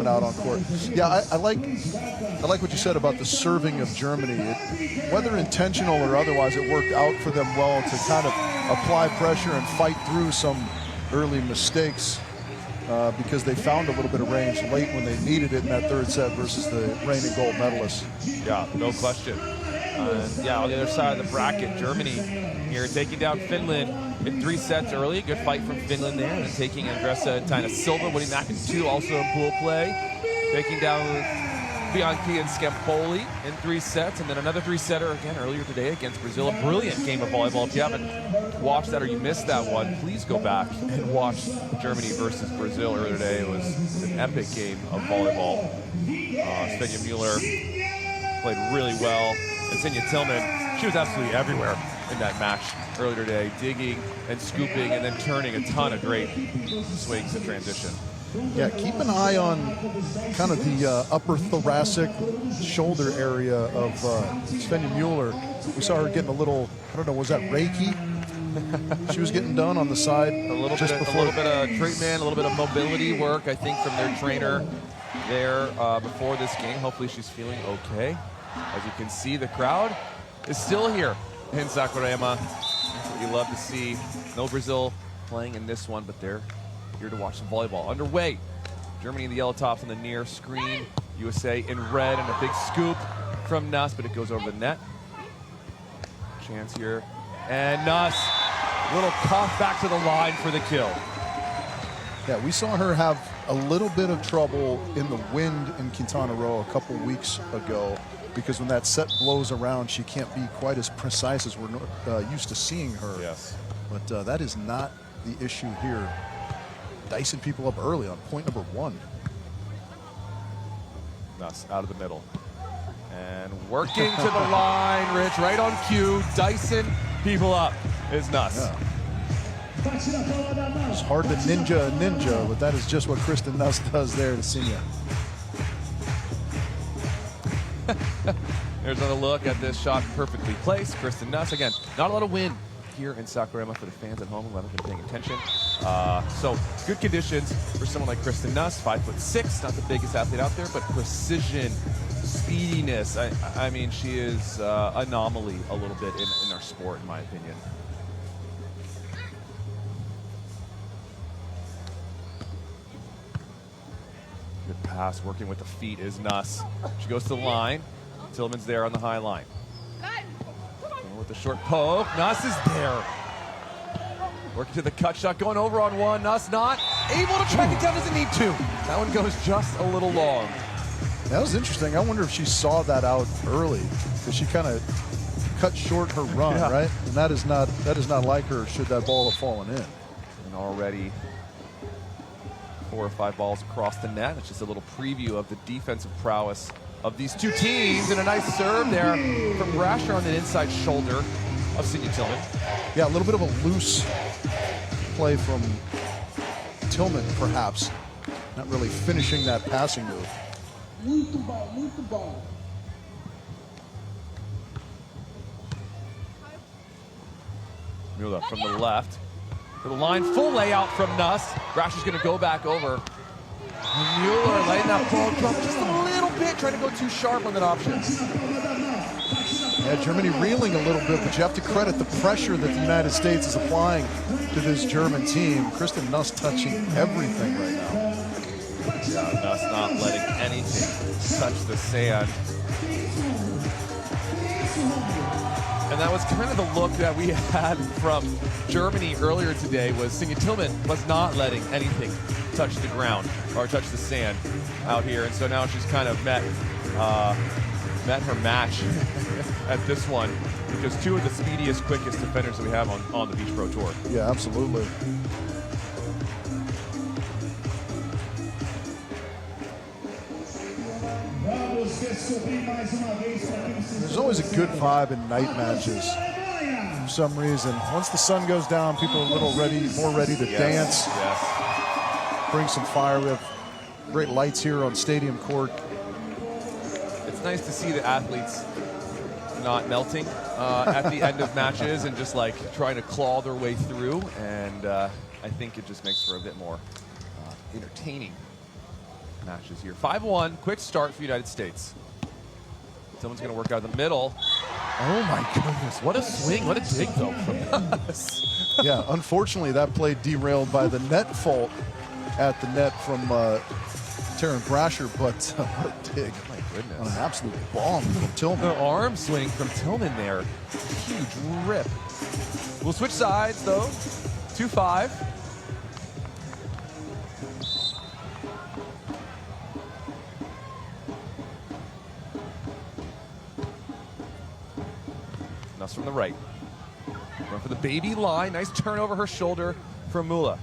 coming out on court. Yeah, I like what you said about the serving of Germany. Whether intentional or otherwise, it worked out for them well to kind of apply pressure and fight through some early mistakes because they found a little bit of range late when they needed it in that third set versus the reigning gold medalists. Yeah, no question. Yeah, on the other side of the bracket, Germany here taking down Finland in 3 sets early. Good fight from Finland there. And then taking Andressa and Tina Silva, winning that in 2, also in pool play. Taking down Bianchi and Scampoli in 3 sets. And then another 3-setter again earlier today against Brazil. A brilliant game of volleyball. If you haven't watched that or you missed that one, please go back and watch Germany versus Brazil earlier today. It was an epic game of volleyball. Svenja Müller played really well. And Tillmann, she was absolutely everywhere in that match earlier today, digging and scooping and then turning a ton of great swings in transition. Yeah, keep an eye on kind of the upper thoracic shoulder area of Svenja Müller. We saw her getting a little, I don't know, was that Reiki? She was getting done on the side a little bit of treatment, a little bit of mobility work, I think, from their trainer there before this game. Hopefully she's feeling okay. As you can see, the crowd is still here in Saquarema. That's what you love to see. No Brazil playing in this one, but they're here to watch some volleyball. Underway. Germany in the yellow tops on the near screen. USA in red and a big scoop from Nuss, but it goes over the net. Chance here. And Nuss, little cuff back to the line for the kill. Yeah, we saw her have a little bit of trouble in the wind in Quintana Roo a couple weeks ago, because when that set blows around, she can't be quite as precise as we're used to seeing her. Yes. But that is not the issue here. Dicing people up early on point number 1. Nuss out of the middle. And working to the line, Rich, right on cue. Dicing people up is Nuss. Yeah. It's hard to ninja a ninja, but that is just what Kristen Nuss does there to Sinja. There's another look at this shot perfectly placed. Kristen Nuss, again, not a lot of wind here in Saquarema for the fans at home who haven't been paying attention. So good conditions for someone like Kristen Nuss, 5'6", not the biggest athlete out there, but precision, speediness. I mean, she is anomaly a little bit in our sport, in my opinion. Good pass, working with the feet is Nuss. She goes to the line. Tillmann's there on the high line. Going with the short poke. Nuss is there. Working to the cut shot, going over on one. Nuss not able to track it down, doesn't need to. That one goes just a little long. That was interesting. I wonder if she saw that out early, because she kind of cut short her run, Yeah. right? And that is not like her should that ball have fallen in. And already 4 or 5 balls across the net. It's just a little preview of the defensive prowess of these two teams. And a nice serve there from Brasher on the inside shoulder of Sinja Tillmann. Yeah, a little bit of a loose play from Tillmann, perhaps. Not really finishing that passing move. Müller from the left. To the line, full layout from Nuss. Brasher's going to go back over. And Müller letting that ball drop just a little bit, trying to go too sharp on that option. Yeah, Germany reeling a little bit, but you have to credit the pressure that the United States is applying to this German team. Kristen Nuss touching everything right now. Yeah, Nuss not letting anything touch the sand. And that was kind of the look that we had from Germany earlier today, was Sinja Tillmann was not letting anything touch the ground or touch the sand out here. And so now she's kind of met her match at this one, because 2 of the speediest, quickest defenders that we have on the Beach Pro Tour. Yeah, absolutely. There's always a good vibe in night matches for some reason. Once the sun goes down, people are a little more ready to dance. Yes. Bring some fire. We have great lights here on Stadium Court. It's nice to see the athletes not melting at the end of matches and just like trying to claw their way through. And I think it just makes for a bit more entertaining matches here. 5-1, quick start for United States. Someone's going to work out of the middle. Oh my goodness, what a swing, what a dig though from Nuss. Yeah, unfortunately that play derailed by the net fault at the net from Brasher, but what a dig. My goodness. On an absolute bomb from Tillmann. The arm swing from Tillmann there. Huge rip. We'll switch sides though. 2-5. Nuss from the right. Going for the baby line. Nice turn over her shoulder from Mula.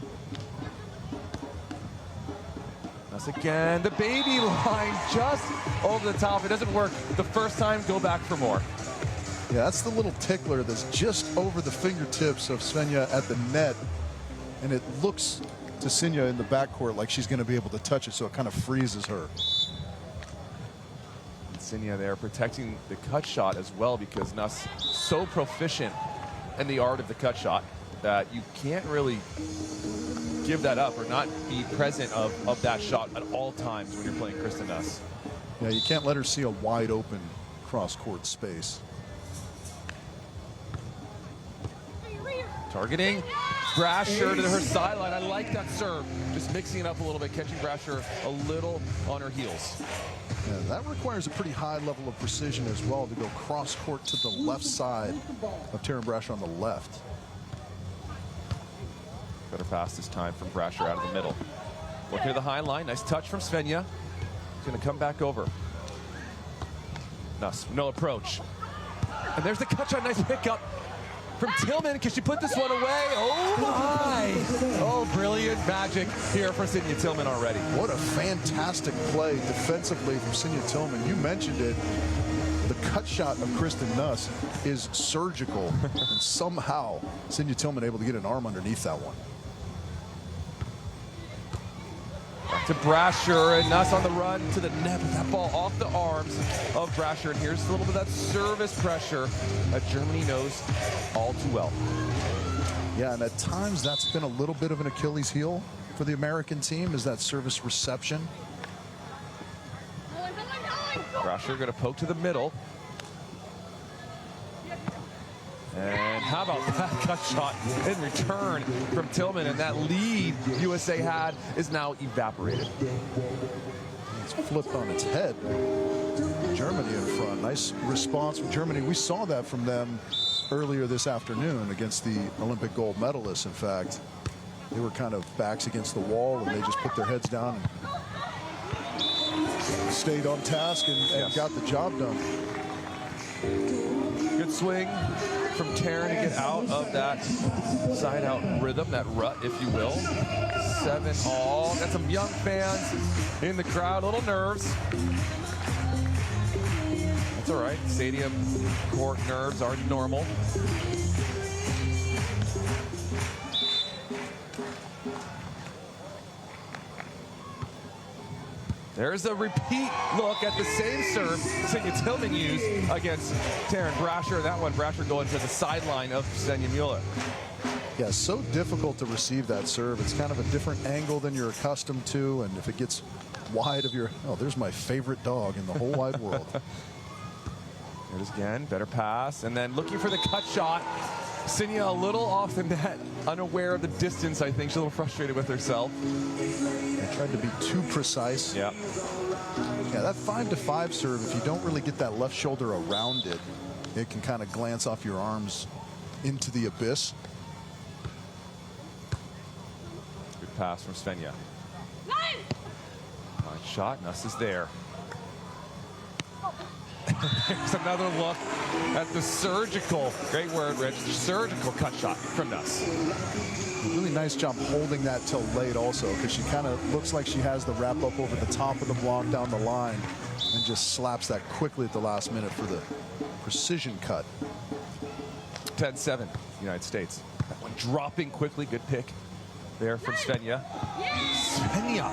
Nuss again. The baby line just over the top. It doesn't work the first time. Go back for more. Yeah, that's the little tickler that's just over the fingertips of Svenja at the net. And it looks to Sinja in the backcourt like she's going to be able to touch it, so it kind of freezes her. And Sinja there protecting the cut shot as well, because Nuss so proficient in the art of the cut shot that you can't really give that up or not be present of that shot at all times when you're playing Kristen Nuss. Yeah, you can't let her see a wide open cross-court space. Targeting Brasher to her sideline. I like that serve. Just mixing it up a little bit, catching Brasher a little on her heels. Yeah, that requires a pretty high level of precision as well to go cross-court to the left side of Brasher on the left. Better pass this time from Brasher out of the middle. Looking at the high line. Nice touch from Svenja. He's going to come back over. Nuss, no approach. And there's the cut shot. Nice pickup from Tillmann. Can she put this one away? Oh my! Oh, brilliant magic here for Sinja Tillmann already. What a fantastic play defensively from Sinja Tillmann. You mentioned it. The cut shot of Kristen Nuss is surgical, and somehow Sinja Tillmann able to get an arm underneath that one. Back to Brasher, and Nuss on the run to the net with that ball off the arms of Brasher. And here's a little bit of that service pressure that Germany knows all too well. Yeah, and at times that's been a little bit of an Achilles heel for the American team, is that service reception. Brasher going to poke to the middle. And how about that cut shot in return from Tillmann, and that lead USA had is now evaporated. It's flipped on its head. Germany in front. Nice response from Germany. We saw that from them earlier this afternoon against the Olympic gold medalists. In fact, they were kind of backs against the wall, and they just put their heads down and stayed on task and got the job done. Good swing from Taryn to get out of that side out rhythm, that rut, if you will. 7-all. Got some young fans in the crowd, a little nerves. That's all right. Stadium court nerves are normal. There's a repeat look at the same serve Sinja Tillmann used against Taryn Brasher. That one, Brasher going to the sideline of Svenja Müller. Yeah, so difficult to receive that serve. It's kind of a different angle than you're accustomed to, and if it gets wide of your, oh, there's my favorite dog in the whole wide world. There it is again, better pass, and then looking for the cut shot. Sinja a little off the net, unaware of the distance. I think she's a little frustrated with herself. They tried to be too precise. Yeah. Yeah, that 5-to-5 serve, if you don't really get that left shoulder around it, it can kind of glance off your arms into the abyss. Good pass from Svenja. Nice shot, Nuss is there. There's another look at the surgical, great word, Rich, surgical cut shot from Nuss. Really nice job holding that till late also, because she kind of looks like she has the wrap up over the top of the block down the line and just slaps that quickly at the last minute for the precision cut. 10-7, United States. That one dropping quickly, good pick there from Svenja. Svenja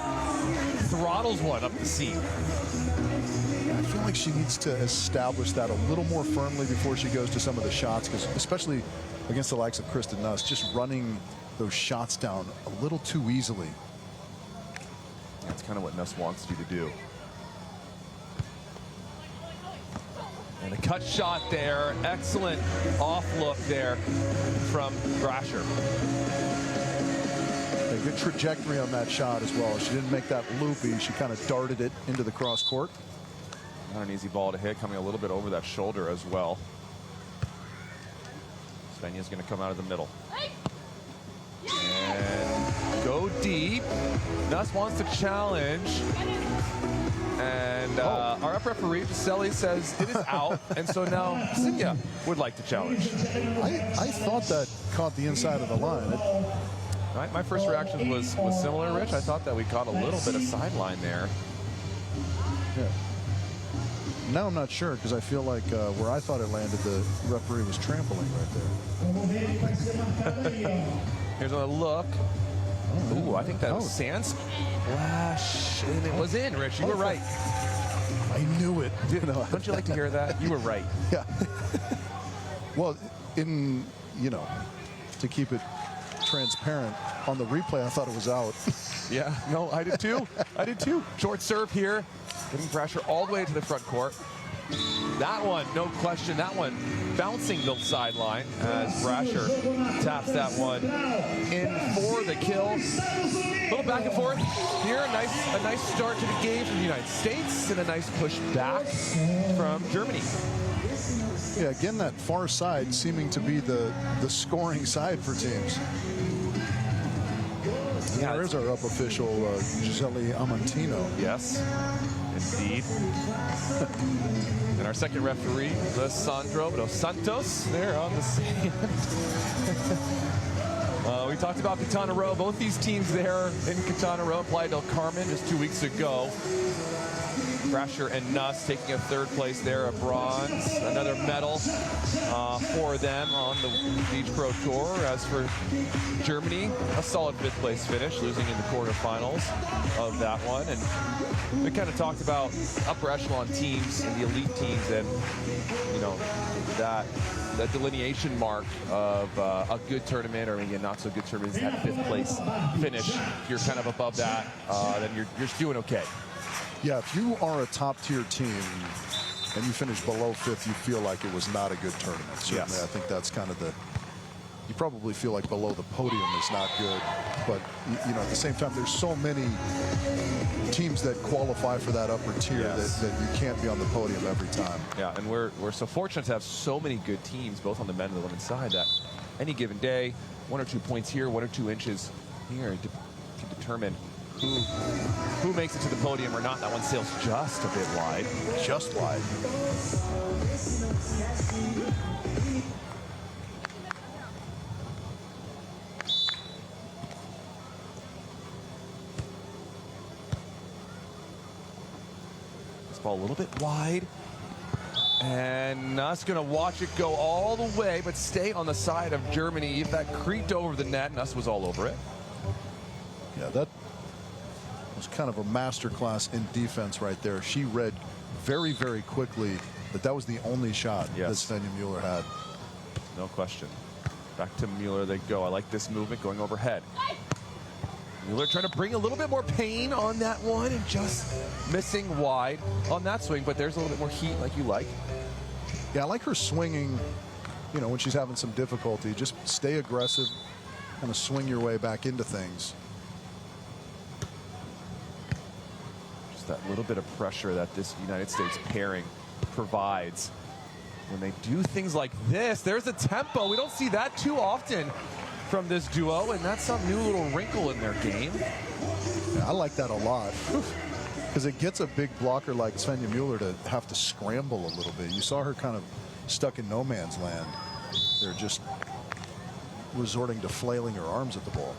throttles one up the seam. I feel like she needs to establish that a little more firmly before she goes to some of the shots, because especially against the likes of Kristen Nuss, just running those shots down a little too easily. That's kind of what Nuss wants you to do. And a cut shot there. Excellent off look there from Brasher. A good trajectory on that shot as well. She didn't make that loopy. She kind of darted it into the cross court. Not an easy ball to hit, coming a little bit over that shoulder as well. Svenja's going to come out of the middle. And go deep. Nuss wants to challenge. And our up referee, Pacelli, says it is out. And so now Svenja would like to challenge. I thought that caught the inside of the line. My first reaction was similar, Rich. I thought that we caught a little bit of sideline there. Yeah. Now I'm not sure because I feel like where I thought it landed, the referee was trampling right there. Here's a look. Ooh, I think that was sand splash, and it was in, Rich. You were right. I knew it. Don't you like to hear that? You were right. Yeah. Well, to keep it transparent, on the replay, I thought it was out. Yeah, no, I did too. I did too. Short serve here, getting Brasher all the way to the front court. That one, no question, that one bouncing the sideline as Brasher taps that one in for the kill. A little back and forth here. A nice start to the game from the United States and a nice push back from Germany. Yeah, again, that far side seeming to be the scoring side for teams. Yeah, there's our up official, Gisele Amantino. Yes, indeed. And our second referee, Alessandro dos Santos, there on the sand. We talked about Quintana Roo. Both these teams there in Quintana Roo, Playa del Carmen, just 2 weeks ago. Brasher and Nuss taking a third place there, a bronze, another medal for them on the Beach Pro Tour. As for Germany, a solid fifth place finish, losing in the quarterfinals of that one. And we kind of talked about upper echelon teams and the elite teams, and that delineation mark of a good tournament or maybe a not so good tournament is that fifth place finish. If you're kind of above that, then you're doing okay. Yeah, if you are a top-tier team and you finish below fifth, you feel like it was not a good tournament. Certainly, yes. I think that's kind of you probably feel like below the podium is not good. But, at the same time, there's so many teams that qualify for that upper tier that you can't be on the podium every time. Yeah, and we're so fortunate to have so many good teams, both on the men and the women's side, that any given day, 1 or 2 points here, 1 or 2 inches here can determine who makes it to the podium or not. That one sails just a bit wide. Just wide. This ball a little bit wide. And Nuss going to watch it go all the way, but stay on the side of Germany. If that creaked over the net, Nuss was all over it. Yeah, that was kind of a masterclass in defense right there. She read very, very quickly that was the only shot that Svenja Müller had. No question. Back to Müller they go. I like this movement going overhead. Müller trying to bring a little bit more pain on that one and just missing wide on that swing, but there's a little bit more heat like you like. Yeah, I like her swinging, when she's having some difficulty. Just stay aggressive, kind of swing your way back into things. That little bit of pressure that this United States pairing provides when they do things like this. There's a tempo. We don't see that too often from this duo, and that's some new little wrinkle in their game. Yeah, I like that a lot because it gets a big blocker like Svenja Müller to have to scramble a little bit. You saw her kind of stuck in no man's land. They're just resorting to flailing her arms at the ball.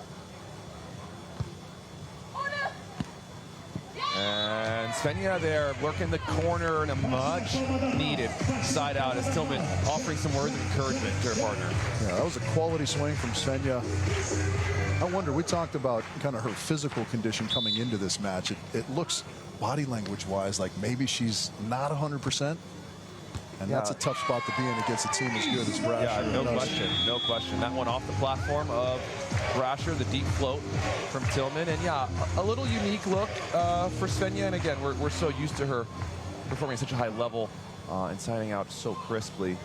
And Svenja there working the corner and a much needed side out as Tillmann offering some words of encouragement to her partner. Yeah, that was a quality swing from Svenja. I wonder, we talked about kind of her physical condition coming into this match. It looks body language wise like maybe she's not 100%. And that's a tough spot to be in against a team as good as Brasher. Yeah, no question, no question. That one off the platform of Brasher, the deep float from Tillmann. And yeah, a little unique look for Svenja. And again, we're so used to her performing at such a high level and signing out so crisply.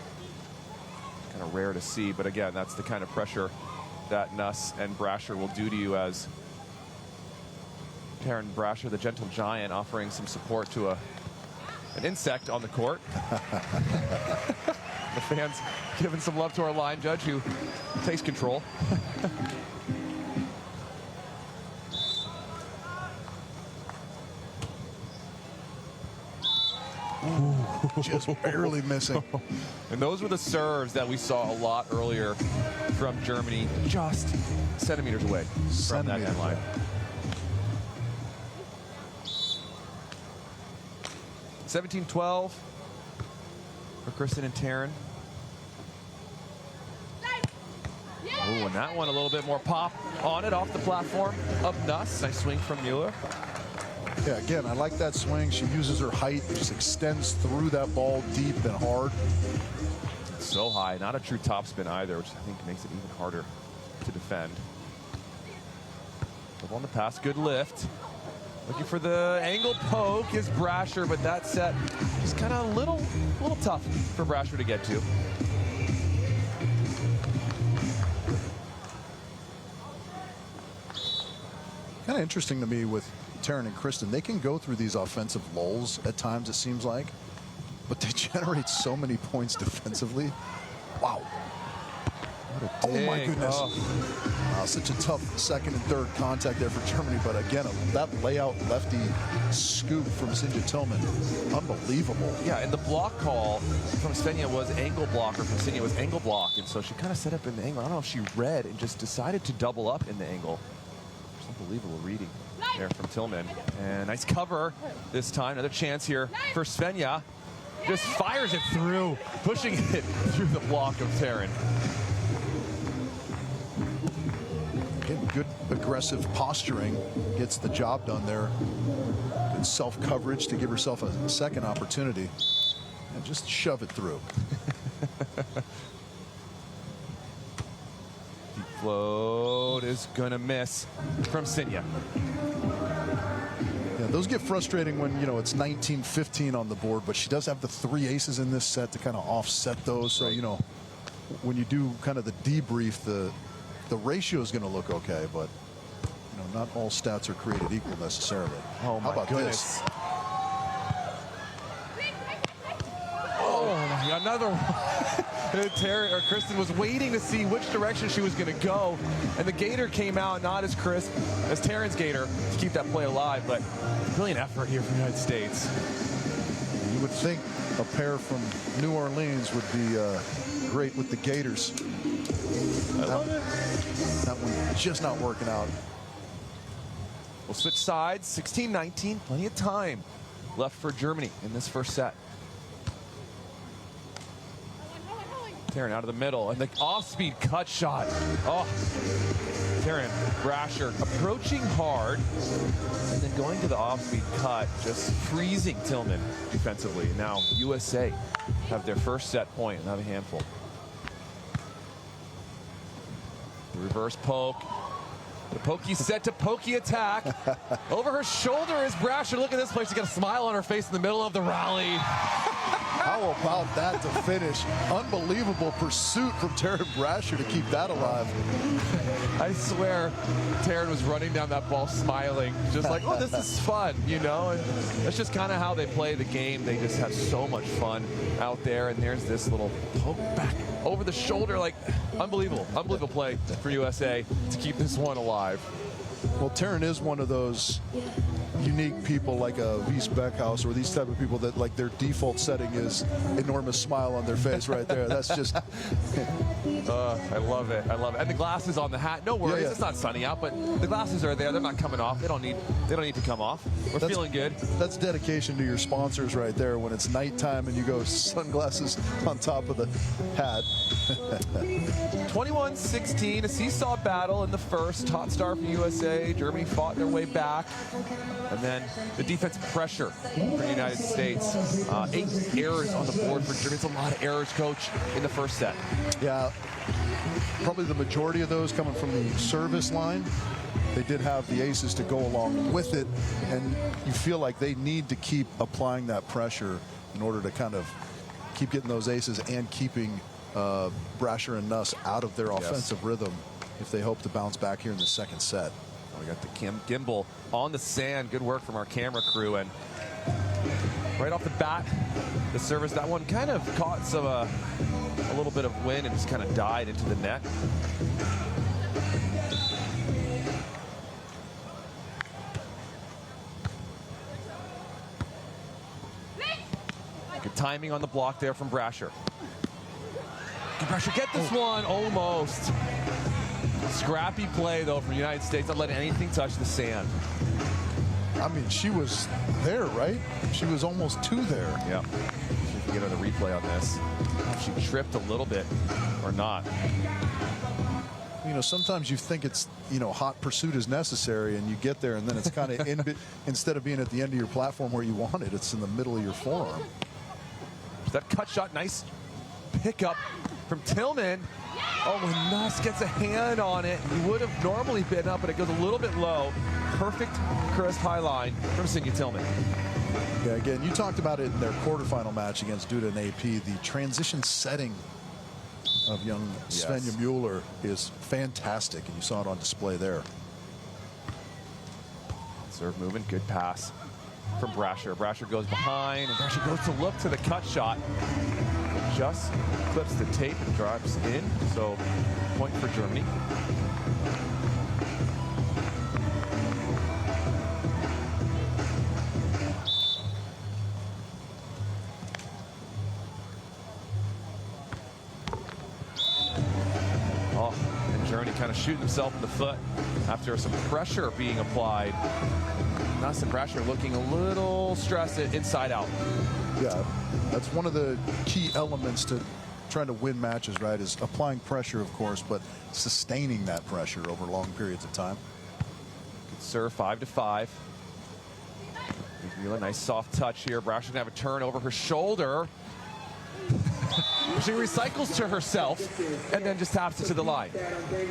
Kind of rare to see, but again, that's the kind of pressure that Nuss and Brasher will do to you, as Tillmann Brasher, the gentle giant, offering some support to an insect on the court. The fans giving some love to our line judge, who takes control. Just barely missing. And those were the serves that we saw a lot earlier from Germany, just centimeters away from that end line. 17-12 for Kristen and Taryn. Oh, and that one a little bit more pop on it off the platform of Nuss. Nice swing from ller. Yeah, again, I like that swing. She uses her height, just extends through that ball deep and hard. So high, not a true topspin either, which I think makes it even harder to defend. Up on the pass, good lift. Looking for the angle poke is Brasher, but that set is kind of a little tough for Brasher to get to. Kind of interesting to me with Taryn and Kristen. They can go through these offensive lulls at times, it seems like, but they generate so many points defensively. Wow. Oh my goodness. Such a tough second and third contact there for Germany, but again, that layout lefty scoop from Sinja Tillmann, unbelievable. Yeah, and the block call from Svenja was angle block, or from Sinja was angle block, and so she kind of set up in the angle. I don't know if she read and just decided to double up in the angle. It's unbelievable reading there from Tillmann. And nice cover this time. Another chance here for Svenja. Just fires it through, pushing it through the block of Taryn. Good aggressive posturing, gets the job done there. Good self-coverage to give herself a second opportunity. And just shove it through. Deep float is gonna miss from Svenja. Yeah, those get frustrating when, you know, it's 19-15 on the board, but she does have the 3 aces in this set to kind of offset those. So, you know, when you do kind of the debrief, the ratio is going to look okay, but, you know, not all stats are created equal necessarily. Oh, my goodness. Oh, another one. Taryn, or Kristen, was waiting to see which direction she was going to go, and the gator came out not as crisp as Taryn's gator to keep that play alive, but brilliant effort here from the United States. You would think a pair from New Orleans would be great with the Gators. I love it. That one just not working out. We'll switch sides. 16-19, plenty of time left for Germany in this first set. Taryn out of the middle, and the off-speed cut shot. Oh, Taryn Brasher approaching hard, and then going to the off-speed cut, just freezing Tillmann defensively. Now USA have their first set point, not a handful. The reverse poke. The pokey set to pokey attack. Over her shoulder is Brasher. Look at this place. She's got a smile on her face in the middle of the rally. How about that to finish? Unbelievable pursuit from Taryn Brasher to keep that alive. I swear Taryn was running down that ball smiling, just like, oh, this is fun, you know? And that's just kind of how they play the game. They just have so much fun out there, and there's this little poke back over the shoulder, like, unbelievable play for USA to keep this one alive. Well, Taryn is one of those unique people like a Wies Beckhaus or these type of people that like their default setting is enormous smile on their face right there. That's just I love it. I love it. And the glasses on the hat. No worries. It's not sunny out, but the glasses are there. They're not coming off. They don't need to come off. We're feeling good. That's dedication to your sponsors right there when it's nighttime and you go sunglasses on top of the hat. 21-16, a seesaw battle in the first. Hot start for USA. Germany fought their way back. And then the defensive pressure for the United States. 8 errors on the board for Germany. It's a lot of errors, Coach, in the first set. Yeah, probably the majority of those coming from the service line. They did have the aces to go along with it, and you feel like they need to keep applying that pressure in order to kind of keep getting those aces and keeping Brasher and Nuss out of their offensive rhythm if they hope to bounce back here in the second set. We got the gimbal on the sand. Good work from our camera crew. And right off the bat, the service, that one kind of caught some a little bit of wind and just kind of died into the net. Good timing on the block there from Brasher. Can Brasher get this one? Almost. Scrappy play, though, from the United States. Not letting anything touch the sand. I mean, she was there, right? She was almost 2 there. Yeah. See if we can get another replay on this. She tripped a little bit or not. You know, sometimes you think it's, you know, hot pursuit is necessary, and you get there, and then it's kind of instead of being at the end of your platform where you want it, it's in the middle of your forearm. That cut shot, nice pickup from Tillmann. Oh, when Nuss gets a hand on it, he would have normally been up, but it goes a little bit low. Perfect crisp high line from Sinja Tillmann. Yeah, again, you talked about it in their quarterfinal match against Duda and AP. The transition setting of young Svenja Mueller is fantastic, and you saw it on display there. Serve movement, good pass from Brasher. Brasher goes behind, and Brasher goes to look to the cut shot. Just clips the tape and drives in. So, point for Germany. Oh, and Germany kind of shooting himself in the foot after some pressure being applied. Nuss and Brasher looking a little stressed inside out. Yeah, that's one of the key elements to trying to win matches, right, is applying pressure, of course, but sustaining that pressure over long periods of time. Good serve, 5-5. Really nice soft touch here. Brasher gonna have a turn over her shoulder. She recycles to herself and then just taps it to the line.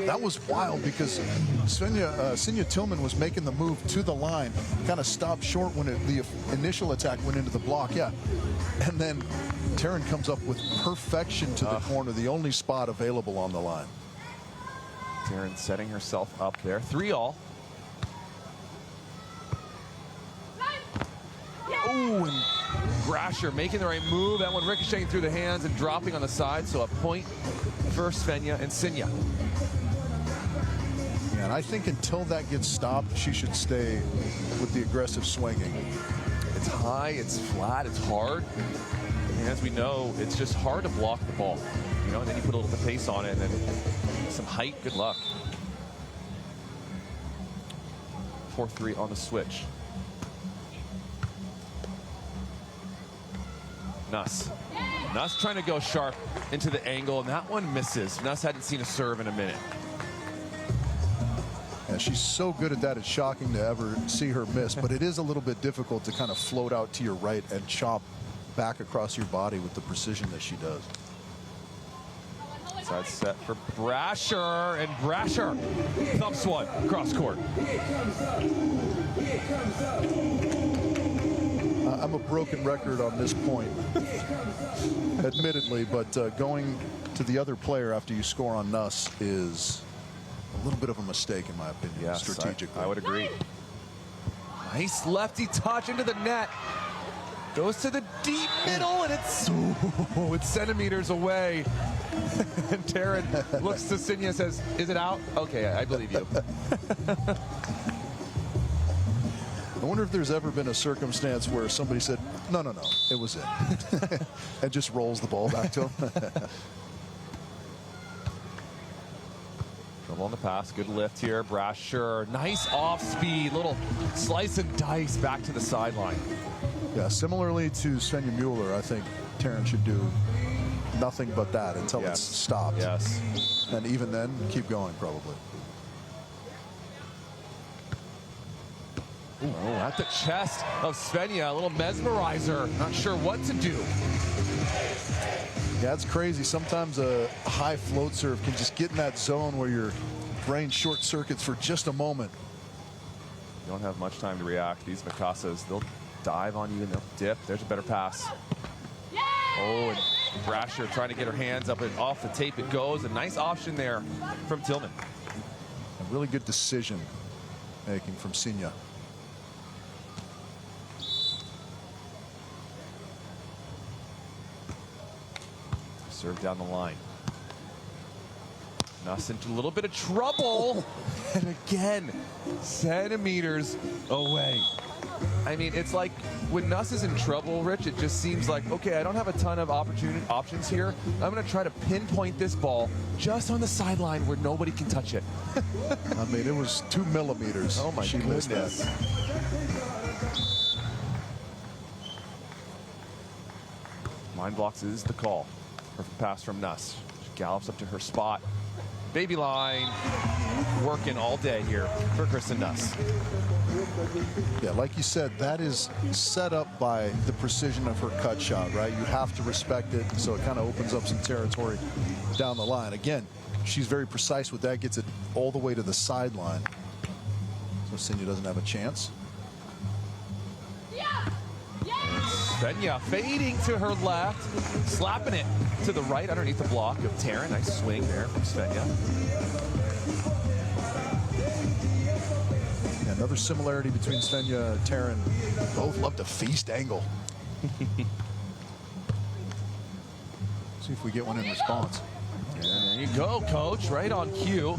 That was wild because Sinja Tillmann was making the move to the line, kind of stopped short when the initial attack went into the block, and then Taryn comes up with perfection to the corner, the only spot available on the line. Taryn setting herself up there. 3-all. Oh, and Brasher making the right move. That one ricocheting through the hands and dropping on the side. So a point for Svenja and Sinja. Yeah, and I think until that gets stopped, she should stay with the aggressive swinging. It's high, it's flat, it's hard. And as we know, it's just hard to block the ball. You know, and then you put a little bit of pace on it and then some height. Good luck. 4-3 on the switch. Nuss. Nuss trying to go sharp into the angle, and that one misses. Nuss hadn't seen a serve in a minute. And she's so good at that, it's shocking to ever see her miss, but it is a little bit difficult to kind of float out to your right and chop back across your body with the precision that she does. Side set for Brasher, and Brasher thumps one cross court. I'm a broken record on this point, admittedly, but going to the other player after you score on Nuss is a little bit of a mistake, in my opinion, strategically. I would agree. Nice lefty touch into the net. Goes to the deep middle, and it's centimeters away. And Taryn looks to Sinja and says, "Is it out?" Okay, I believe you. I wonder if there's ever been a circumstance where somebody said, no, it was it. And just rolls the ball back to him. Trouble on the pass. Good lift here. Brasher. Nice off speed. Little slice and dice back to the sideline. Yeah, similarly to Svenja Mueller, I think Taryn should do nothing but that until it's stopped. Yes. And even then, keep going probably. Oh, at the chest of Svenja, a little mesmerizer. Not sure what to do. Yeah, it's crazy. Sometimes a high float serve can just get in that zone where your brain short circuits for just a moment. You don't have much time to react. These Mikassas, they'll dive on you and they'll dip. There's a better pass. Oh, and Brasher trying to get her hands up and off the tape it goes. A nice option there from Tillmann. A really good decision making from Svenja. Serve down the line. Nuss into a little bit of trouble. And again, centimeters away. I mean, it's like when Nuss is in trouble, Rich, it just seems like, okay, I don't have a ton of options here. I'm going to try to pinpoint this ball just on the sideline where nobody can touch it. I mean, it was 2 millimeters. Oh, my goodness. Line blocks is the call. Perfect pass from Nuss. She gallops up to her spot. Baby line working all day here for Kristen Nuss. Yeah, like you said, that is set up by the precision of her cut shot, right? You have to respect it, so it kind of opens up some territory down the line. Again, she's very precise with that, gets it all the way to the sideline. So Svenja doesn't have a chance. Svenja fading to her left, slapping it to the right underneath the block of Taryn. Nice swing there from Svenja. Yeah, another similarity between Svenja and Taryn. Both love to feast angle. See if we get one in response. And there you go, coach, right on cue.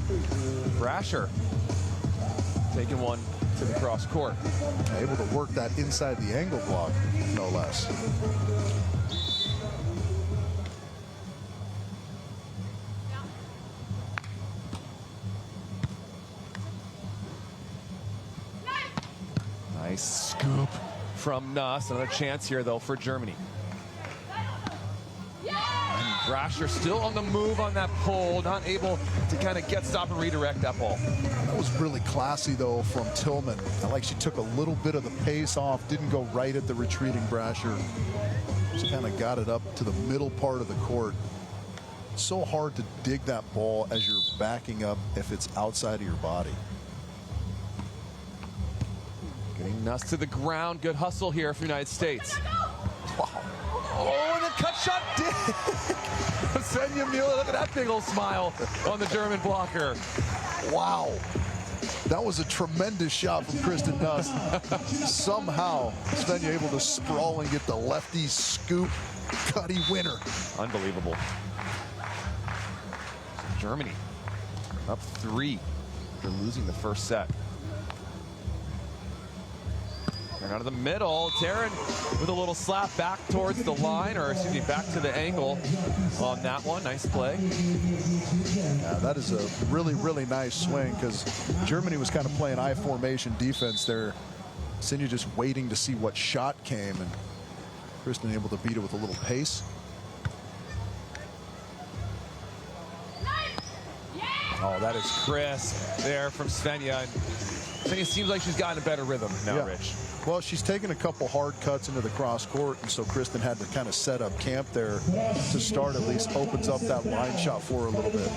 Brasher taking one to the cross court. Able to work that inside the angle block, no less. Nice scoop from Nuss. Another chance here, though, for Germany. Brasher still on the move on that pole, not able to kind of get, stop, and redirect that ball. That was really classy, though, from Tillmann. I like she took a little bit of the pace off, didn't go right at the retreating Brasher. She kind of got it up to the middle part of the court. It's so hard to dig that ball as you're backing up if it's outside of your body. Getting Nuss to the ground. Good hustle here for the United States. Wow. Oh, and a cut shot dig. Svenja Müller, look at that big old smile on the German blocker. Wow. That was a tremendous shot from Kristen Nuss. Somehow, Svenja able to sprawl and get the lefty scoop cutty winner. Unbelievable. Germany up 3 after losing the first set. And out of the middle, Taryn with a little slap back towards the line, or excuse me, back to the angle on that one. Nice play. Yeah, that is a really, really nice swing because Germany was kind of playing I formation defense there. Svenja just waiting to see what shot came, and Kristen able to beat it with a little pace. Oh, that is crisp there from Svenja. And Svenja seems like she's gotten a better rhythm now, Rich. Well, she's taken a couple hard cuts into the cross court, and so Kristen had to kind of set up camp there to start, at least opens up that line shot for her a little bit.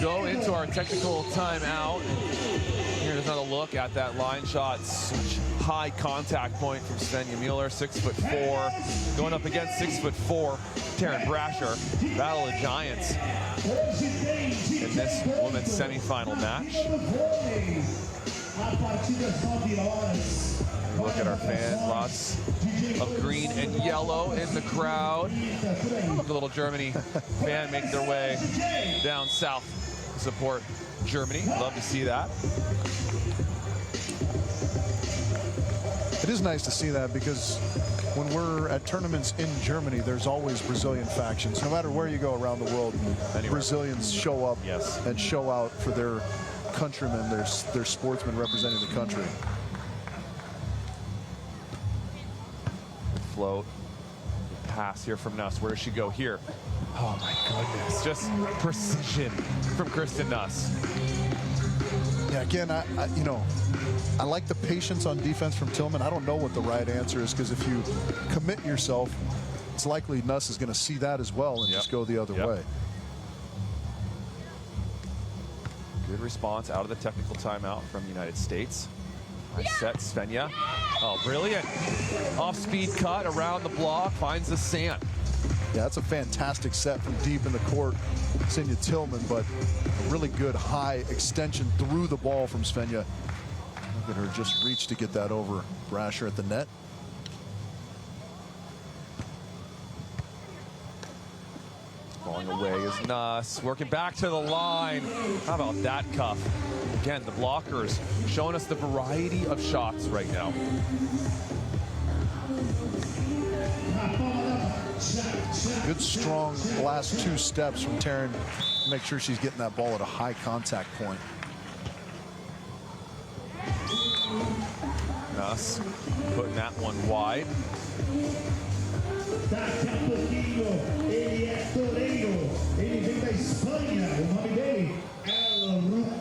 Go into our technical timeout. Here's another look at that line shot. Such high contact point from Svenja Müller, 6'4", going up against 6'4", Taryn Brasher. Battle of Giants in this women's semifinal match. Look at our fans, lots of green and yellow in the crowd. The little Germany fan make their way down south to support Germany. Love to see that. It is nice to see that because when we're at tournaments in Germany, there's always Brazilian factions. No matter where you go around the world, Brazilians show up and show out for their countrymen, their sportsmen representing the country. Float. Pass here from Nuss. Where does she go here? Oh my goodness. Just precision from Kristen Nuss. Yeah, Yeah, again, I like the patience on defense from Tillmann. I don't know what the right answer is, because if you commit yourself, it's likely Nuss is going to see that as well and just go the other way. Good response out of the technical timeout from the United States. Nice set, Svenja. Oh, brilliant. Off-speed cut around the block, finds the sand. Yeah, that's a fantastic set from deep in the court, Sinja Tillmann, but a really good high extension through the ball from Svenja. Look at her just reach to get that over Brasher at the net. Falling away is Nuss, working back to the line. How about that cuff? Again, the blockers showing us the variety of shots right now. Good, strong last 2 steps from Taryn. Make sure she's getting that ball at a high contact point. Nuss putting that one wide. Daqui a pouquinho, ele é toreiro, ele vem da Espanha, o nome dele é ller.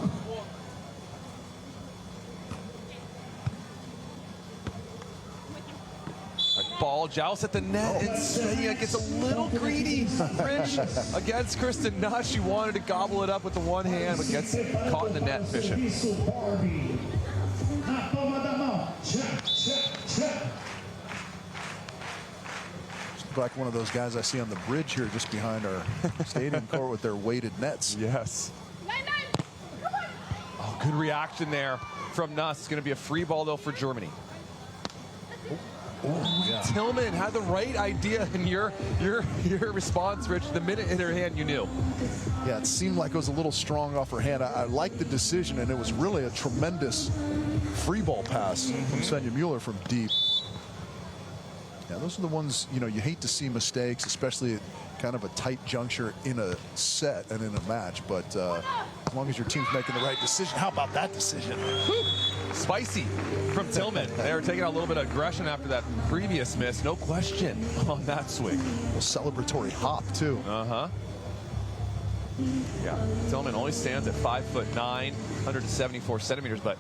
Ball joust at the net, and Svenja gets a little greedy. French against Kristen Nuss. She wanted to gobble it up with the one hand, but gets caught in the net fishing. Like one of those guys I see on the bridge here just behind our stadium court with their weighted nets. Yes. Oh, good reaction there from Nuss. It's going to be a free ball, though, for Germany. Oh, yeah. Tillmann had the right idea, and your response, Rich, the minute in her hand, you knew. Yeah, it seemed like it was a little strong off her hand. I liked the decision, and it was really a tremendous free ball pass from Svenja Müller from deep. Yeah, those are the ones, you hate to see mistakes, especially at kind of a tight juncture in a set and in a match. But as long as your team's making the right decision, how about that decision? Whew. Spicy from Tillmann. They were taking out a little bit of aggression after that previous miss, no question on that swing. A celebratory hop, too. Yeah, Tillmann only stands at 5'9", 174 centimeters, but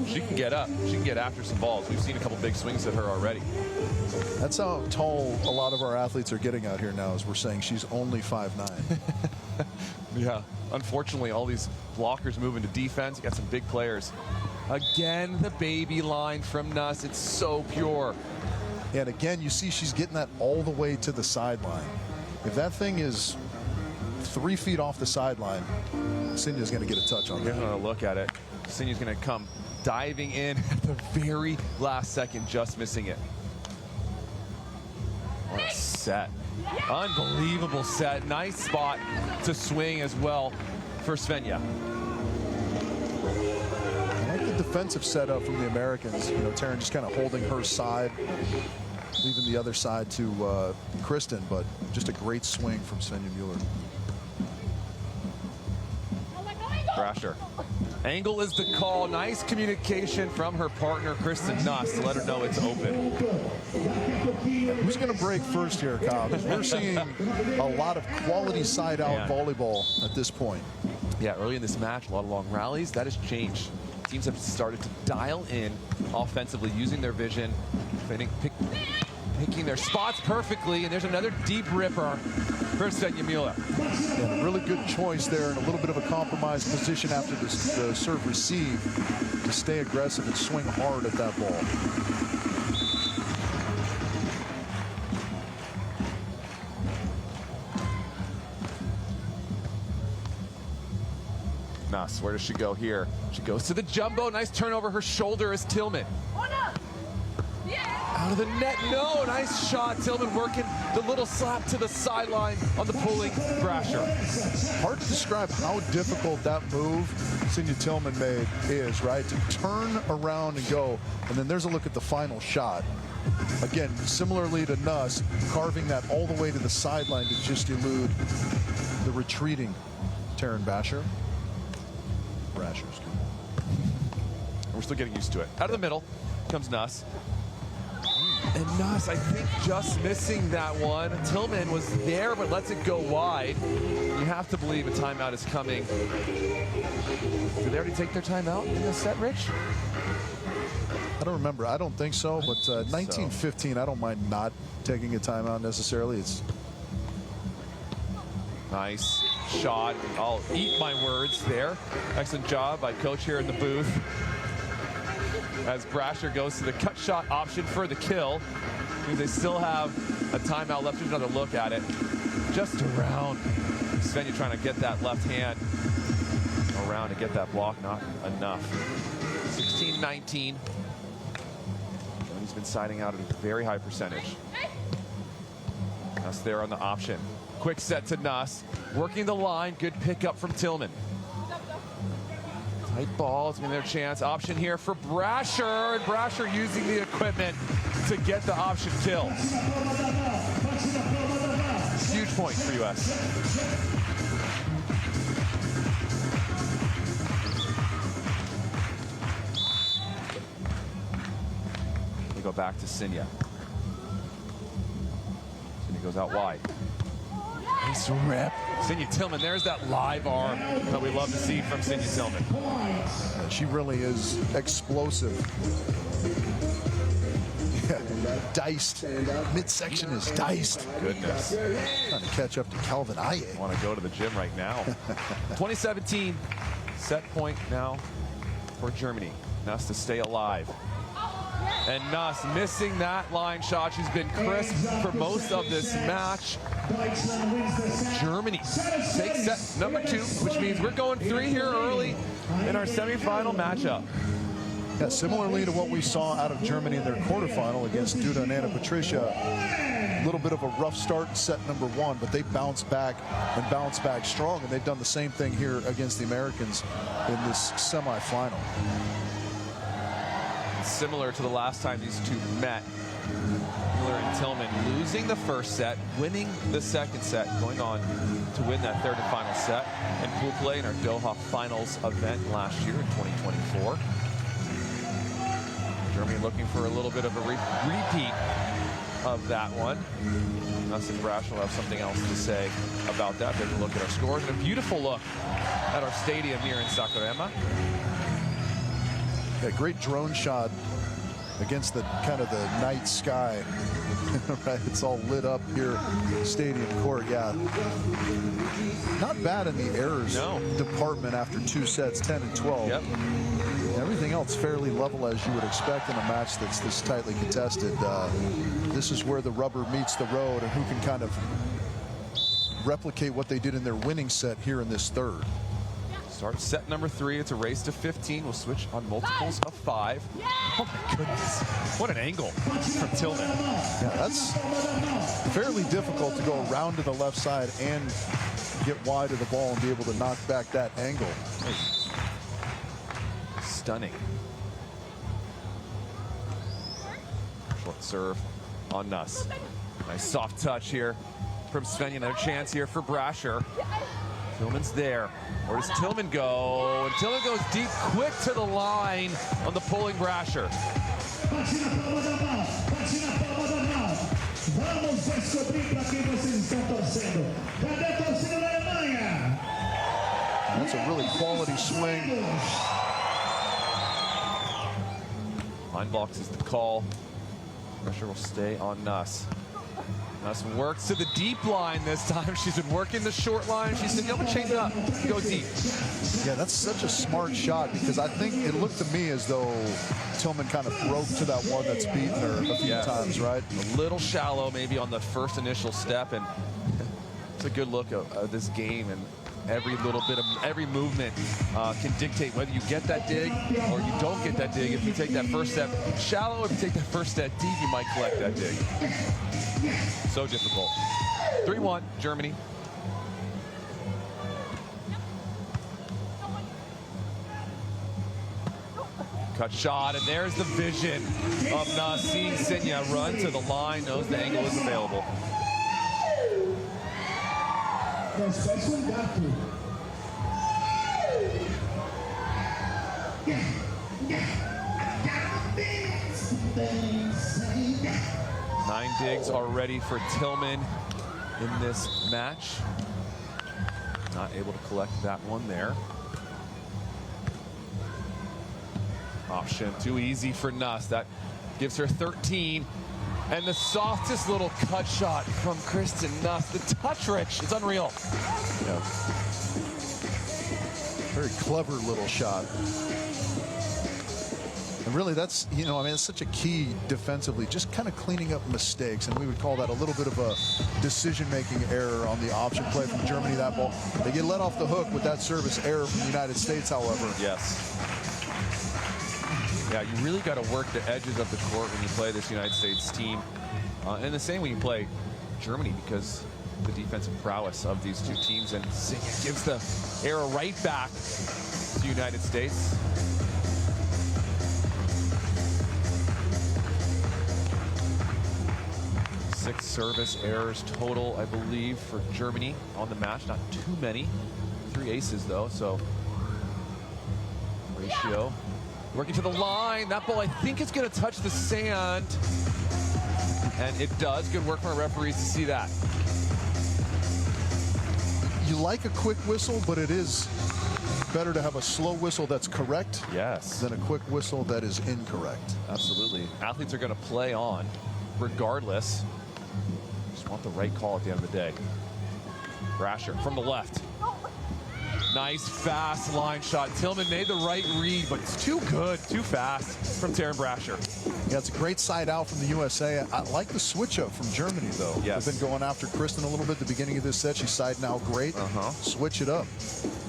she can get up. She can get after some balls. We've seen a couple big swings at her already. That's how tall a lot of our athletes are getting out here now, as we're saying she's only 5'9". Yeah, unfortunately, all these blockers move into defense. You got some big players. Again, the baby line from Nuss. It's so pure. And again, you see she's getting that all the way to the sideline. If that thing is 3 feet off the sideline, Sinja's going to get a touch on that. Here's another look at it. Sinja's going to come diving in at the very last second, just missing it. What a set. Unbelievable set. Nice spot to swing as well for Svenja. I like the defensive setup from the Americans. Taryn just kind of holding her side, leaving the other side to Kristen, but just a great swing from Svenja Müller. Brasher. Angle is the call. Nice communication from her partner, Kristen Nuss, to let her know it's open. Who's going to break first here, Cobb? We're seeing a lot of quality side-out volleyball at this point. Yeah, early in this match, a lot of long rallies. That has changed. Teams have started to dial in offensively, using their vision, picking their spots perfectly, and there's another deep ripper for Svenja Müller. Yeah, a really good choice there, and a little bit of a compromised position after the serve receive to stay aggressive and swing hard at that ball. Nuss, where does she go here? She goes to the jumbo. Nice turn over her shoulder as Tillmann. Out of the net, no, nice shot. Tillmann working the little slap to the sideline on the pulling Brasher. Hard to describe how difficult that move Sinja Tillmann made is, right? To turn around and go, and then there's a look at the final shot. Again, similarly to Nuss, carving that all the way to the sideline to just elude the retreating Taryn Brasher. We're still getting used to it. Out of the middle comes Nuss. And Nuss, I think, just missing that one. Tillmann was there, but lets it go wide. You have to believe a timeout is coming. Did they already take their timeout in the set, Rich? I don't remember. I don't think so, but 19-15, I don't mind not taking a timeout necessarily. It's nice shot. I'll eat my words there. Excellent job by Coach here in the booth. As Brasher goes to the cut shot option for the kill. Means they still have a timeout left. Here's another look at it. Just around. Svenja trying to get that left hand around to get that block. Not enough. 16-19. He's been siding out at a very high percentage. Nuss there on the option. Quick set to Nuss. Working the line. Good pickup from Tillmann. Tight ball. It's going to be their chance. Option here for Brasher. And Brasher using the equipment to get the option kill. Huge point for US. We go back to Sinja. Sinja goes out wide. Nice rip. Sinja Tillmann, there's that live arm that we love to see from Sinja Tillmann. Yeah, she really is explosive. Yeah, diced. Midsection is diced. Goodness. Trying to catch up to Calvin Aye. I want to go to the gym right now. 2017, set point now for Germany. Nuss to stay alive. And Nuss missing that line shot. She's been crisp for most of this match. Germany takes set number 2, which means we're going 3 here early in our semifinal matchup. Yeah, similarly to what we saw out of Germany in their quarterfinal against Duda and Anna Patricia. A little bit of a rough start in set number 1, but they bounced back and bounced back strong, and they've done the same thing here against the Americans in this semifinal. Similar to the last time these two met, Ller and Tillmann losing the first set, winning the second set, going on to win that third and final set, and Vóley-playa in our Doha Finals event last year in 2024. Germany looking for a little bit of a repeat of that one. Nuss and Brasher will have something else to say about that. There's a look at our scores and a beautiful look at our stadium here in Saquarema. Yeah, great drone shot against the kind of the night sky. Right, it's all lit up here, stadium court. Yeah, not bad in the errors department after 2 sets, 10 and 12. Yep. Everything else fairly level as you would expect in a match that's this tightly contested. This is where the rubber meets the road, and who can kind of replicate what they did in their winning set here in this third. Start set number 3. It's a race to 15. We'll switch on multiples of 5. Oh my goodness. What an angle from Tillmann. Yeah, that's fairly difficult to go around to the left side and get wide of the ball and be able to knock back that angle. Stunning. Short serve on Nuss. Nice soft touch here from Svenja. Another chance here for Brasher. Tillmann's there. Where does Tillmann go? And Tillmann goes deep, quick to the line on the pulling Brasher. That's a really quality swing. Line blocks is the call. Brasher will stay on Nuss. Nuss works to the deep line this time. She's been working the short line. She said, "I'm gonna change it up, go deep." Yeah, that's such a smart shot, because I think it looked to me as though Tillmann kind of broke to that one that's beaten her a few times, right? A little shallow maybe on the first initial step, and it's a good look at this game, and every little bit of every movement can dictate whether you get that dig or you don't get that dig. If you take that first step shallow, if you take that first step deep, you might collect that dig. So difficult. 3-1, Germany. Cut shot, and there's the vision of Nuss, seeing Sinja run to the line, knows the angle is available. 9 digs already for Tillmann in this match. Not able to collect that one there. Option too easy for Nuss. That gives her 13. And the softest little cut shot from Kristen Nuss. The touch rich, it's unreal. Yeah. Very clever little shot. And really that's, you know, I mean, it's such a key defensively, just kind of cleaning up mistakes. And we would call that a little bit of a decision-making error on the option play from Germany, that ball. They get let off the hook with that service error from the United States, however. Yes. Yeah, you really got to work the edges of the court when you play this United States team. And the same when you play Germany, because the defensive prowess of these two teams. And it gives the arrow right back to the United States. Six service errors total, I believe, for Germany on the match. Not too many. 3 aces, though, so ratio. Working to the line. That ball, I think, is going to touch the sand. And it does. Good work from our referees to see that. You like a quick whistle, but it is better to have a slow whistle that's correct, yes, than a quick whistle that is incorrect. Absolutely. Athletes are going to play on regardless. Just want the right call at the end of the day. Brasher from the left. Nice fast line shot. Tillmann made the right read, but it's too good, too fast from Brasher. Yeah, it's a great side out from the USA. I like the switch up from Germany, though. Yes. They've been going after Kristen a little bit at the beginning of this set. She's siding out great. Switch it up.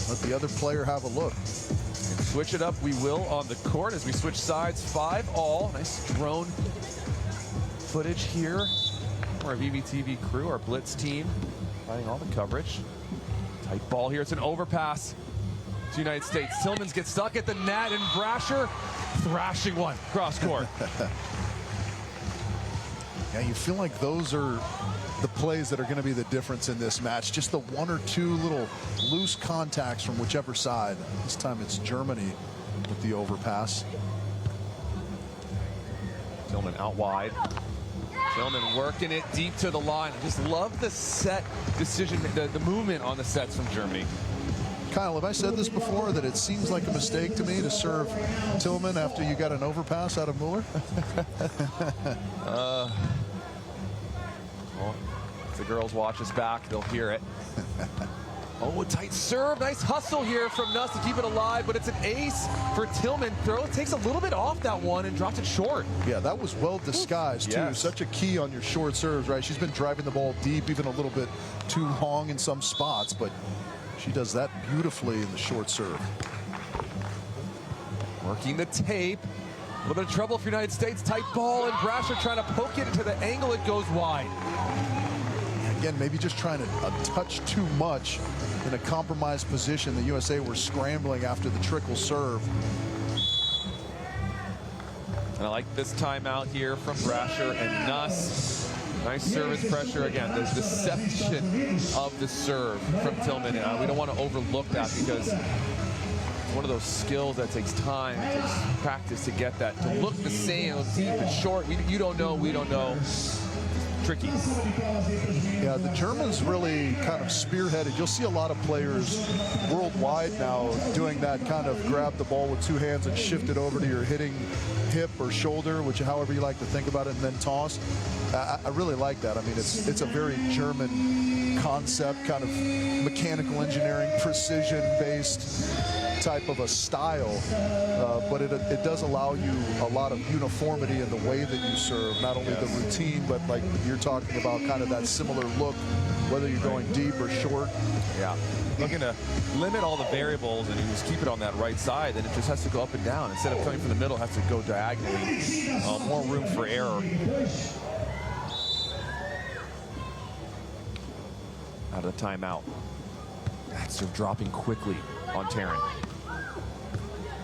Let the other player have a look. And switch it up we will on the court as we switch sides. 5-all. Nice drone footage here. Our VVTV crew, our blitz team, providing all the coverage. Tight ball here. It's an overpass to the United States. Tillmann gets stuck at the net, and Brasher thrashing one cross court. Yeah, you feel like those are the plays that are going to be the difference in this match. Just the 1 or 2 little loose contacts from whichever side. This time it's Germany with the overpass. Tillmann out wide. Tillmann working it deep to the line. I just love the set decision, the movement on the sets from Germany. Kyle, have I said this before, that it seems like a mistake to me to serve Tillmann after you got an overpass out of Muller? Well, if the girls watch us back, they'll hear it. Oh, a tight serve. Nice hustle here from Nuss to keep it alive, but it's an ace for Tillmann. Throw takes a little bit off that one and dropped it short. Yeah, that was well disguised, too. Yes. Such a key on your short serves, right? She's been driving the ball deep, even a little bit too long in some spots, but she does that beautifully in the short serve. Working the tape. A little bit of trouble for United States. Tight ball, and Brasher trying to poke it into the angle. It goes wide. Again, maybe just trying to touch too much in a compromised position. The USA were scrambling after the trickle serve. And I like this timeout here from Brasher and Nuss. Nice service pressure again. The deception of the serve from Tillmann. We don't want to overlook that, because it's one of those skills that takes time, it takes practice to get that. To look the same, deep and short. You don't know, we don't know. Tricky. Yeah, the Germans really kind of spearheaded. You'll see a lot of players worldwide now doing that kind of grab the ball with 2 hands and shift it over to your hitting hip or shoulder, which however you like to think about it, and then toss. I really like that. I mean, it's a very German concept, kind of mechanical engineering, precision-based type of a style, but it does allow you a lot of uniformity in the way that you serve, not only the routine, but like you're talking about, kind of that similar look, whether you're going deep or short. Yeah, looking to limit all the variables and you just keep it on that right side, then it just has to go up and down. Instead of coming from the middle, it has to go diagonally. More room for error. Out of the timeout. That's dropping quickly on Taryn.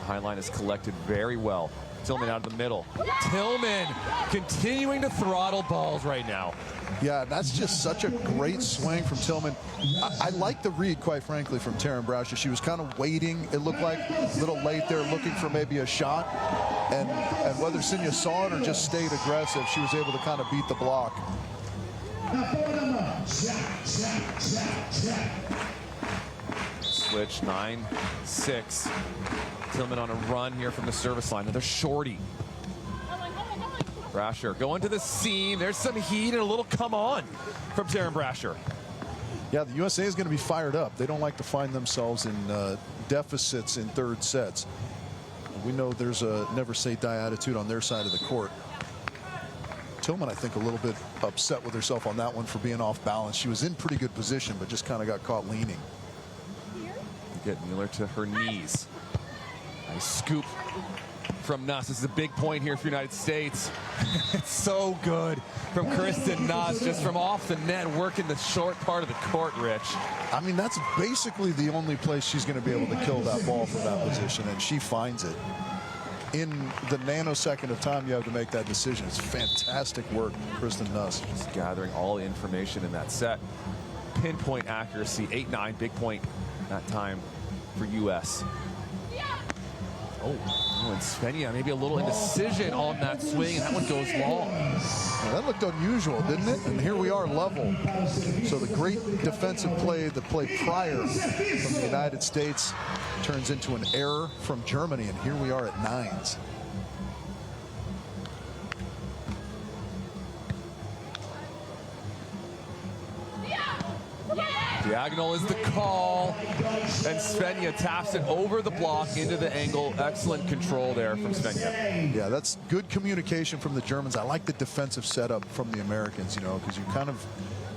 High line is collected very well Tillmann out of the middle. Tillmann continuing to throttle balls right now. Yeah, that's just such a great swing from Tillmann. I like the read, quite frankly, from Taryn Brasher. She was kind of waiting, it looked like, a little late there, looking for maybe a shot. And whether Sinja saw it or just stayed aggressive, she was able to kind of beat the block. Switch 9-6. Tillmann on a run here from the service line. Another shorty. Brasher going to the seam. There's some heat and a little come on from Taryn Brasher. Yeah, the USA is going to be fired up. They don't like to find themselves in deficits in third sets. We know there's a never say die attitude on their side of the court. Tillmann, I think, a little bit upset with herself on that one for being off balance. She was in pretty good position, but just kind of got caught leaning. Get ller to her knees. Nice scoop from Nuss. This is a big point here for United States. It's so good from Kristen Nuss, just from off the net, working the short part of the court, Rich. I mean, that's basically the only place she's going to be able to kill that ball from that position, and she finds it. In the nanosecond of time you have to make that decision. It's fantastic work, Kristen Nuss. Just gathering all the information in that set. Pinpoint accuracy, 8-9, big point that time for US. Oh, and Svenja maybe a little indecision on that swing, and that one goes long. Well, that looked unusual, didn't it? And here we are level. So the great defensive play, the play prior from the United States, turns into an error from Germany, and here we are at 9s. Diagonal is the call, and Svenja taps it over the block into the angle. Excellent control there from Svenja. Yeah, that's good communication from the Germans. I like the defensive setup from the Americans, you know, because you kind of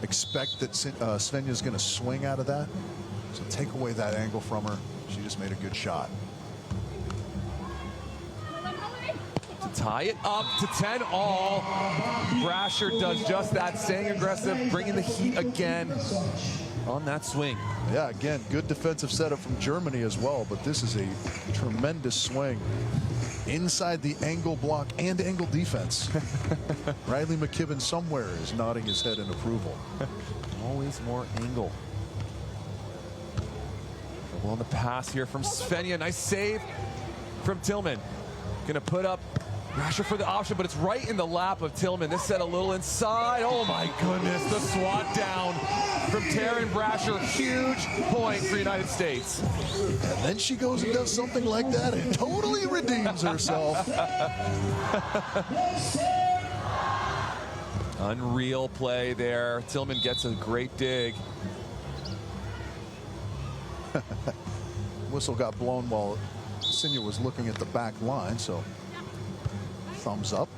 expect that Svenja is going to swing out of that. So take away that angle from her. She just made a good shot. To tie it up to 10-all. Brasher does just that, staying aggressive, bringing the heat again on that swing. Yeah, again, good defensive setup from Germany as well, but this is a tremendous swing inside the angle block and angle defense. Riley McKibben somewhere is nodding his head in approval. Always more angle. Well, on the pass here from Svenja. Nice save from Tillmann. Gonna put up Brasher for the option, but it's right in the lap of Tillmann. This set a little inside. Oh my goodness, the swat down from Taryn Brasher. Huge point for United States. And then she goes and does something like that and totally redeems herself. Unreal play there. Tillmann gets a great dig. Whistle got blown while Sinja was looking at the back line, so thumbs up.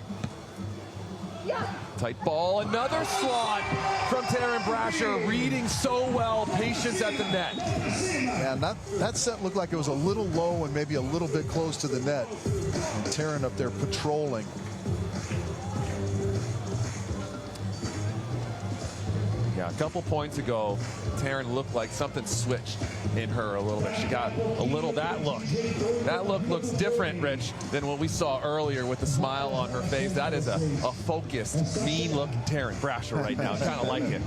Tight ball, another slot from Taryn Brasher, reading so well, patience at the net. And that set looked like it was a little low and maybe a little bit close to the net. And Taryn up there patrolling. Yeah, a couple points ago, Taryn looked like something switched in her a little bit. She got a little, that look. That look looks different, Rich, than what we saw earlier with the smile on her face. That is a focused, mean-looking Taryn Brasher right now. Kind of like it.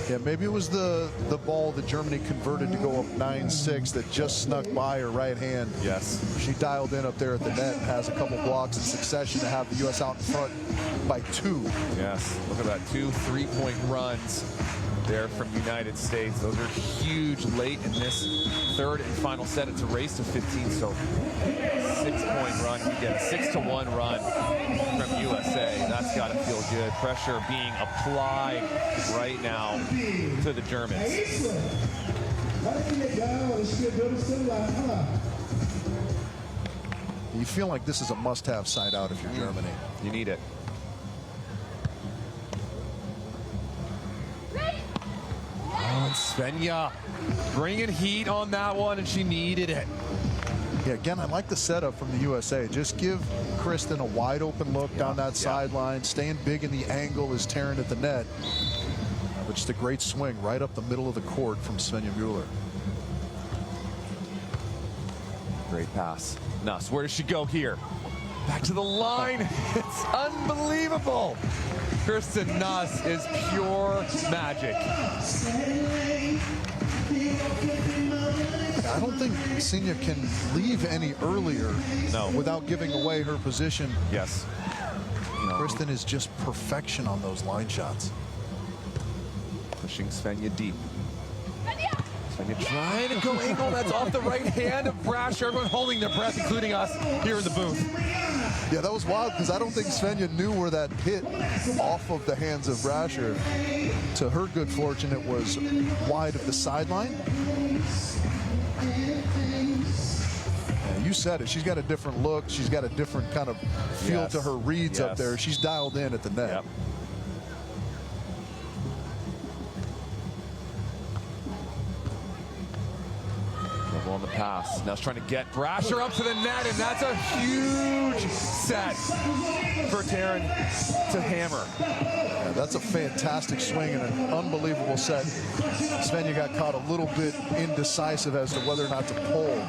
Yeah, maybe it was the ball that Germany converted to go up 9-6 that just snuck by her right hand. Yes. She dialed in up there at the net and has a couple blocks in succession to have the U.S. out in front by 2. Yes, look at that, 2 3-point runs there from United States. Those are huge late in this third and final set. It's a race to 15, so 6-point run. You get a 6-1 run from USA. That's got to feel good. Pressure being applied right now to the Germans. You feel like this is a must-have side out if you're Germany. You need it. Oh, and Svenja bringing heat on that one, and she needed it. Yeah, again, I like the setup from the USA. Just give Kristen a wide open look down that sideline, staying big in the angle as Taryn at the net. But just a great swing right up the middle of the court from Svenja Müller. Great pass. Nuss, where does she go here? Back to the line. It's unbelievable. Kristen Nuss is pure magic. I don't think Senia can leave any earlier without giving away her position. Yes. Kristen is just perfection on those line shots. Pushing Svenja deep. Svenja trying to go angle. That's off the right hand of Brasher. Everyone holding their breath, including us here in the booth. Yeah, that was wild because I don't think Svenja knew where that hit off of the hands of Brasher. To her good fortune, it was wide of the sideline. You said it. She's got a different look. She's got a different kind of feel to her reads up there. She's dialed in at the net. Yep. Double on the pass. Now she's trying to get Brasher up to the net, and that's a huge set for Taryn to hammer. Yeah, that's a fantastic swing and an unbelievable set. Svenja got caught a little bit indecisive as to whether or not to pull.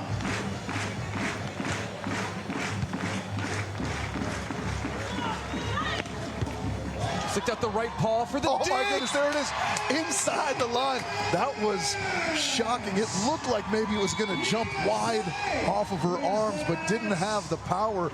Sticked out the right paw for the dig. My goodness, there it is, inside the line. That was shocking. It looked like maybe it was going to jump wide off of her arms, but didn't have the power.